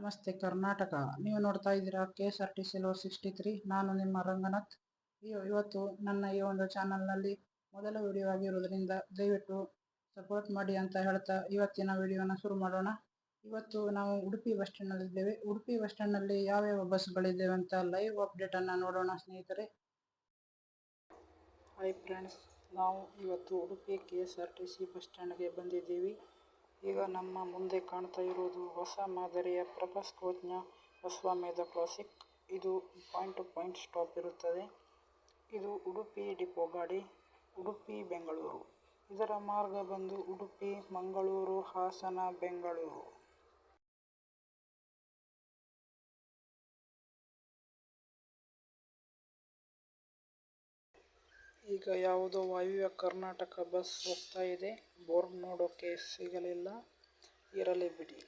ನಮಸ್ತೆ ಕರ್ನಾಟಕ. ನೀವು ನೋಡ್ತಾ ಇದ್ದೀರಾ KSRTC ಲೋಡ್ 63. ನಾನು ನಿಮ್ಮ ರಂಗನಾಥ್. ಇವತ್ತು ನನ್ನ ಈ ಒಂದು ಚಾನಲ್ನಲ್ಲಿ ಮೊದಲ ವಿಡಿಯೋ ಆಗಿರೋದ್ರಿಂದ ದಯವಿಟ್ಟು ಸಪೋರ್ಟ್ ಮಾಡಿ ಅಂತ ಹೇಳ್ತಾ ಇವತ್ತಿನ ವಿಡಿಯೋನ ಶುರು ಮಾಡೋಣ. ಇವತ್ತು ನಾವು ಉಡುಪಿ ಬಸ್ ಸ್ಟ್ಯಾಂಡ್ನಲ್ಲಿದ್ದೇವೆ. ಉಡುಪಿ ಬಸ್ ಸ್ಟ್ಯಾಂಡ್ನಲ್ಲಿ ಯಾವ್ಯಾವ ಬಸ್ಗಳಿದ್ದೇವೆ ಅಂತ ಲೈವ್ ಅಪ್ಡೇಟನ್ನು ನೋಡೋಣ ಸ್ನೇಹಿತರೆ. ಹಾಯ್ ಫ್ರೆಂಡ್ಸ್, ನಾವು ಇವತ್ತು ಉಡುಪಿ KSRTC ಬಸ್ ಸ್ಟ್ಯಾಂಡ್ಗೆ ಬಂದಿದ್ದೀವಿ. ಈಗ ನಮ್ಮ ಮುಂದೆ ಕಾಣ್ತಾ ಇರೋದು ಹೊಸ ಮಾದರಿಯ ಪ್ರಭಾಸ್ ಕೋಚ್ನ ಅಶ್ವಮೇಧ ಕ್ಲಾಸಿಕ್. ಇದು ಪಾಯಿಂಟ್ ಟು ಪಾಯಿಂಟ್ ಸ್ಟಾಪ್ ಇರುತ್ತದೆ. ಇದು ಉಡುಪಿ ಡಿಪೋ ಗಾಡಿ, ಉಡುಪಿ ಬೆಂಗಳೂರು. ಇದರ ಮಾರ್ಗ ಬಂದು ಉಡುಪಿ, ಮಂಗಳೂರು, ಹಾಸನ, ಬೆಂಗಳೂರು. ಈಗ ಯಾವುದೋ ವಾಯುವ್ಯ ಕರ್ನಾಟಕ ಬಸ್ ಹೋಗ್ತಾ ಇದೆ. ಬೋರ್ಡ್ ನೋಡೋಕೆ ಸಿಗಲಿಲ್ಲ, ಇರಲಿ ಬಿಡಿ.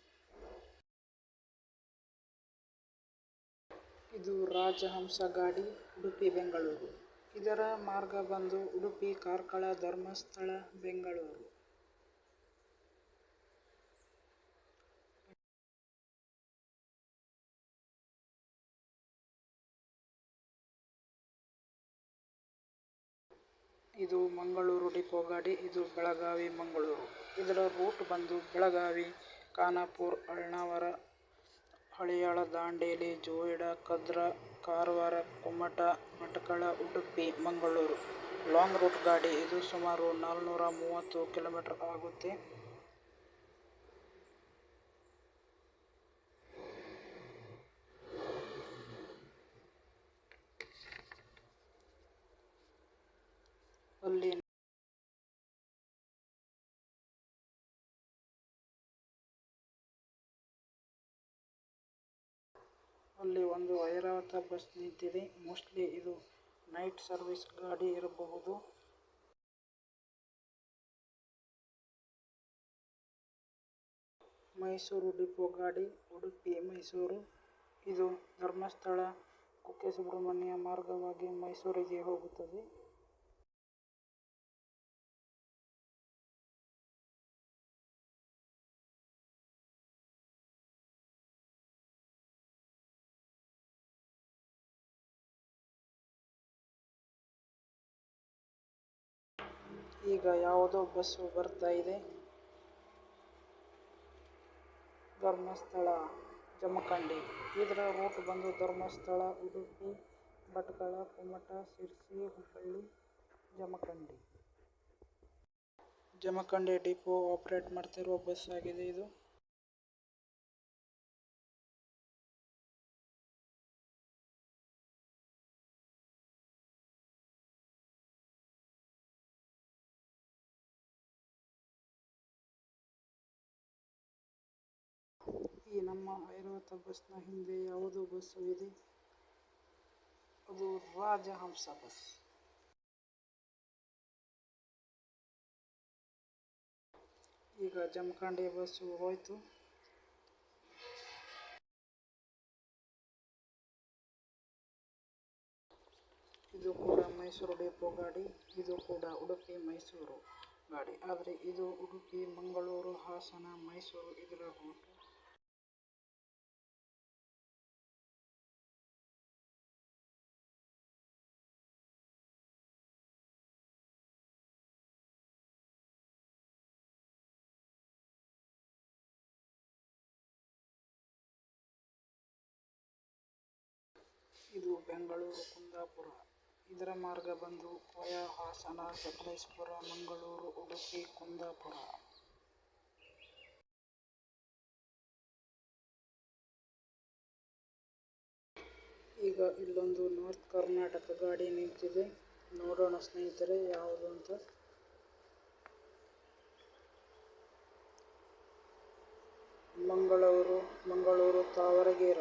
ಇದು ರಾಜಹಂಸ ಗಾಡಿ, ಉಡುಪಿ ಬೆಂಗಳೂರು. ಇದರ ಮಾರ್ಗ ಬಂದು ಉಡುಪಿ, ಕಾರ್ಕಳ, ಧರ್ಮಸ್ಥಳ, ಬೆಂಗಳೂರು. ಇದು ಮಂಗಳೂರು ಡಿಪೋ ಗಾಡಿ, ಇದು ಬೆಳಗಾವಿ, ಮಂಗಳೂರು. ಇದರ ರೂಟ್ ಬಂದು ಬೆಳಗಾವಿ, ಖಾನಾಪುರ, ಅಳ್ನಾವರ, ಹಳಿಯಾಳ, ದಾಂಡೇಲಿ, ಜೋಯಿಡಾ, ಕದ್ರಾ, ಕಾರವಾರ, ಕುಮಟಾ, ಭಟ್ಕಳ, ಉಡುಪಿ, ಮಂಗಳೂರು. ಲಾಂಗ್ ರೂಟ್ ಗಾಡಿ. ಇದು ಸುಮಾರು 430 ಕಿಲೋಮೀಟರ್ ಆಗುತ್ತೆ. ಅಲ್ಲಿ ಒಂದು ಐರಾವತ ಬಸ್ ನಿಂತಿದೆ. ಮೋಸ್ಟ್ಲಿ ಇದು ನೈಟ್ ಸರ್ವಿಸ್ ಗಾಡಿ ಇರಬಹುದು. ಮೈಸೂರು ಡಿಪೋ ಗಾಡಿ, ಉಡುಪಿ, ಮೈಸೂರು. ಇದು ಧರ್ಮಸ್ಥಳ, ಕುಕ್ಕೆ ಸುಬ್ರಹ್ಮಣ್ಯ ಮಾರ್ಗವಾಗಿ ಮೈಸೂರಿಗೆ ಹೋಗುತ್ತದೆ. ಈಗ ಯಾವುದೋ ಬಸ್ಸು ಬರ್ತಾ ಇದೆ. ಧರ್ಮಸ್ಥಳ, ಜಮಖಂಡಿ. ಇದರ ರೂಟ್ ಬಂದು ಧರ್ಮಸ್ಥಳ, ಉಡುಪಿ, ಭಟ್ಕಳ, ಕುಮಟಾ, ಶಿರ್ಸಿ, ಹುಬ್ಬಳ್ಳಿ, ಜಮಖಂಡಿ. ಜಮಖಂಡಿ ಡಿಪೋ ಆಪರೇಟ್ ಮಾಡ್ತಿರುವ ಬಸ್ ಆಗಿದೆ ಇದು. ಈ ನಮ್ಮ ಐರಾವತ ಬಸ್ನ ಹಿಂದೆ ಯಾವುದೋ ಬಸ್ಸು ಇದೆ, ಅದು ರಾಜಹಂಸ ಬಸ್. ಈಗ ಜಮಖಂಡಿ ಬಸ್ಸು ಹೋಯ್ತು. ಇದು ಕೂಡ ಮೈಸೂರು ಡಿಪೋ ಗಾಡಿ, ಇದು ಕೂಡ ಉಡುಪಿ ಮೈಸೂರು ಗಾಡಿ. ಆದರೆ ಇದು ಉಡುಪಿ, ಮಂಗಳೂರು, ಹಾಸನ, ಮೈಸೂರು ಇದರ ರೂಟ್. ಇದು ಬೆಂಗಳೂರು, ಕುಂದಾಪುರ. ಇದರ ಮಾರ್ಗ ಬಂದು ವಯಾ ಹಾಸನ, ಸಕಲೇಶಪುರ, ಮಂಗಳೂರು, ಉಡುಪಿ, ಕುಂದಾಪುರ. ಈಗ ಇಲ್ಲೊಂದು ನಾರ್ತ್ ಕರ್ನಾಟಕ ಗಾಡಿ ನಿಂತಿದೆ. ನೋಡೋಣ ಸ್ನೇಹಿತರೆ ಯಾವುದು ಅಂತ. ಮಂಗಳೂರು ತಾವರಗೇರ.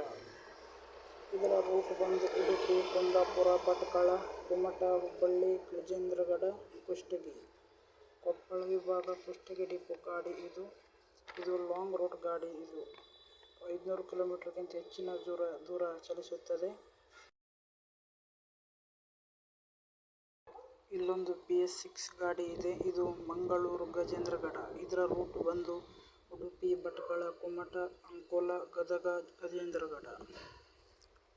ಇದರ ರೂಟ್ ಬಂದು ಉಡುಪಿ, ಕುಂದಾಪುರ, ಭಟ್ಕಳ, ಕುಮಟಾ, ಹುಬ್ಬಳ್ಳಿ, ಗಜೇಂದ್ರಗಡ, ಕುಷ್ಟಗಿ. ಕೊಪ್ಪಳ ವಿಭಾಗ, ಕುಷ್ಟಗಿ ಡಿಪೋ ಗಾಡಿ ಇದು. ಇದು ಲಾಂಗ್ ರೂಟ್ ಗಾಡಿ. ಇದು 500 ಕಿಲೋಮೀಟರ್ಗಿಂತ ಹೆಚ್ಚಿನ ದೂರ ಚಲಿಸುತ್ತದೆ. ಇಲ್ಲೊಂದು BS6 ಗಾಡಿ ಇದೆ. ಇದು ಮಂಗಳೂರು ಗಜೇಂದ್ರಗಡ. ಇದರ ರೂಟ್ ಬಂದು ಉಡುಪಿ, ಭಟ್ಕಳ, ಕುಮಟ, ಅಂಕೋಲ, ಗದಗ, ಗಜೇಂದ್ರಗಡ.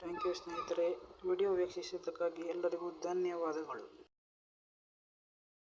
ಥ್ಯಾಂಕ್ ಯು ಸ್ನೇಹಿತರೆ. ವಿಡಿಯೋ ವೀಕ್ಷಿಸಿದ್ದಕ್ಕಾಗಿ ಎಲ್ಲರಿಗೂ ಧನ್ಯವಾದಗಳು.